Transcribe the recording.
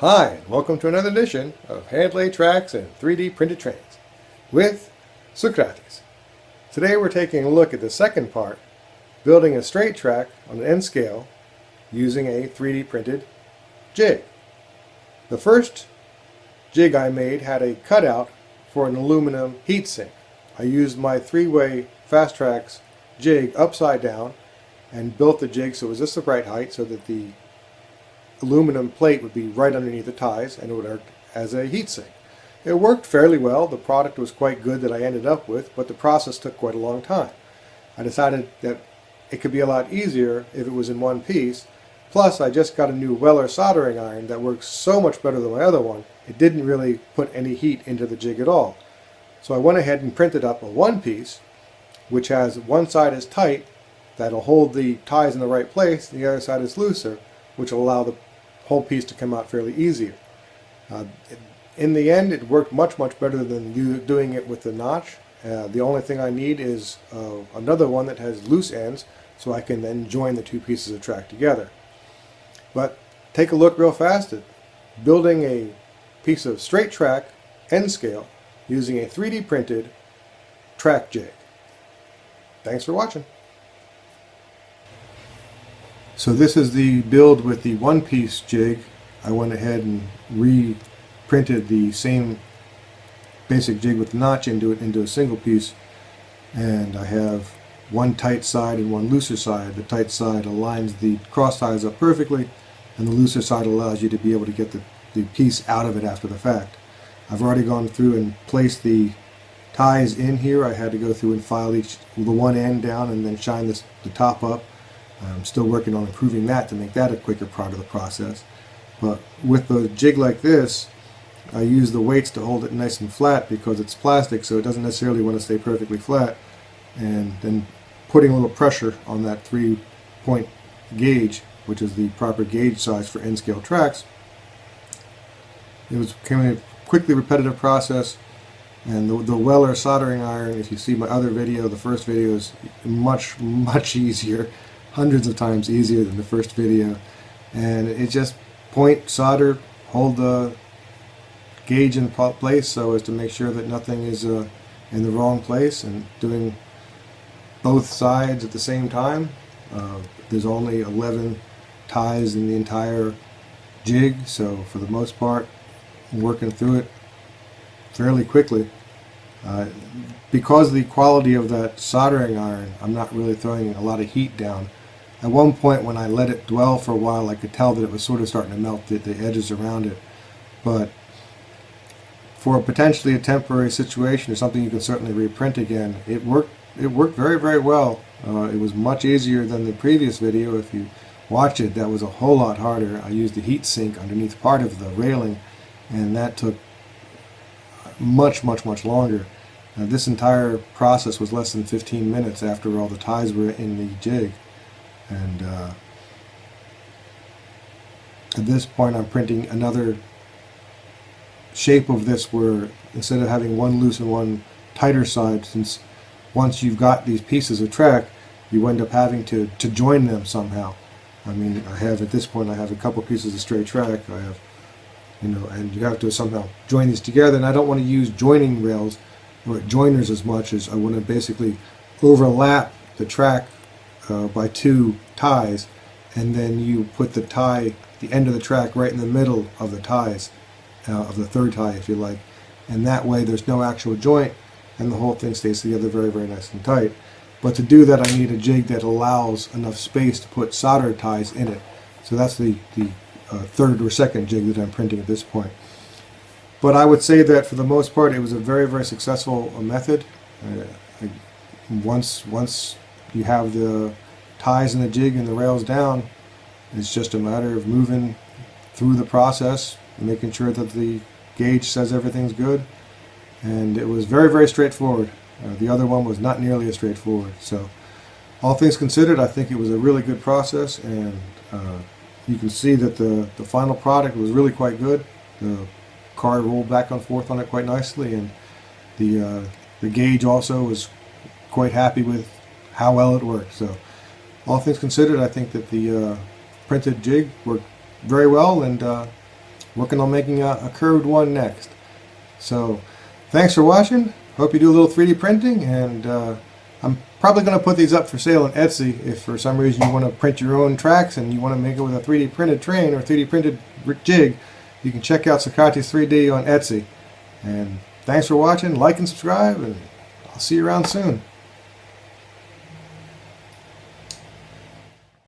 Hi, and welcome to another edition of Hand-Laid Tracks and 3D Printed Trains with Socrates. Today we're taking a look at the second part, building a straight track on an N scale using a 3D printed jig. The first jig I made had a cutout for an aluminum heatsink. I used my three-way Fast Tracks jig upside down and built the jig so it was just the right height so that the aluminum plate would be right underneath the ties and it would act as a heatsink. It worked fairly well. The product was quite good that I ended up with, but the process took quite a long time. I decided that it could be a lot easier if it was in one piece. Plus, I just got a new Weller soldering iron that works so much better than my other one, it didn't really put any heat into the jig at all. So I went ahead and printed up a one piece, which has one side is tight, that'll hold the ties in the right place, and the other side is looser, which will allow the whole piece to come out fairly easier. In the end, it worked much better than doing it with the notch. The only thing I need is another one that has loose ends so I can then join the two pieces of track together. But take a look real fast at building a piece of straight track N scale using a 3D printed track jig. Thanks for watching. So this is the build with the one-piece jig. I went ahead and reprinted the same basic jig with the notch into a single piece, and I have one tight side and one looser side. The tight side aligns the cross ties up perfectly, and the looser side allows you to be able to get the piece out of it after the fact. I've already gone through and placed the ties in here. I had to go through and file the one end down and then shine the top up. I'm still working on improving that to make that a quicker part of the process. But with the jig like this, I use the weights to hold it nice and flat because it's plastic, so it doesn't necessarily want to stay perfectly flat. And then putting a little pressure on that 3-point gauge, which is the proper gauge size for N-scale tracks. It became a quickly repetitive process. And the Weller soldering iron, if you see my other video, the first video is much easier. Hundreds of times easier than the first video, and it just point, solder, hold the gauge in place so as to make sure that nothing is in the wrong place, and doing both sides at the same time. There's only 11 ties in the entire jig, so for the most part I'm working through it fairly quickly. Because of the quality of that soldering iron, I'm not really throwing a lot of heat down. At one point when I let it dwell for a while, I could tell that it was sort of starting to melt the edges around it. But for potentially a temporary situation or something you can certainly reprint again, it worked very well. It was much easier than the previous video. If you watch it, that was a whole lot harder. I used the heat sink underneath part of the railing, and that took much longer. This entire process was less than 15 minutes after all the ties were in the jig. And at this point I'm printing another shape of this where instead of having one loose and one tighter side, since once you've got these pieces of track you end up having to join them somehow. I mean, at this point I have a couple pieces of straight track, I have, and you have to somehow join these together, and I don't want to use joining rails or joiners as much as I want to basically overlap the track by two ties, and then you put the end of the track right in the middle of the ties, of the third tie if you like, and that way there's no actual joint and the whole thing stays together very nice and tight. But to do that I need a jig that allows enough space to put solder ties in it. So that's the third or second jig that I'm printing at this point. But I would say that for the most part it was a very successful method. Once you have the ties in the jig and the rails down, it's just a matter of moving through the process, making sure that the gauge says everything's good, and it was very straightforward. The other one was not nearly as straightforward. So all things considered, I think it was a really good process, and you can see that the final product was really quite good. The car rolled back and forth on it quite nicely, and the gauge also was quite happy with how well it worked. So all things considered, I think that the printed jig worked very well, and Working on making a curved one next. So thanks for watching. Hope you do a little 3D printing, and I'm probably going to put these up for sale on Etsy. If for some reason you want to print your own tracks and you want to make it with a 3D printed train or 3D printed jig, you can check out Socrates 3D on Etsy. And thanks for watching. Like and subscribe, and I'll see you around soon.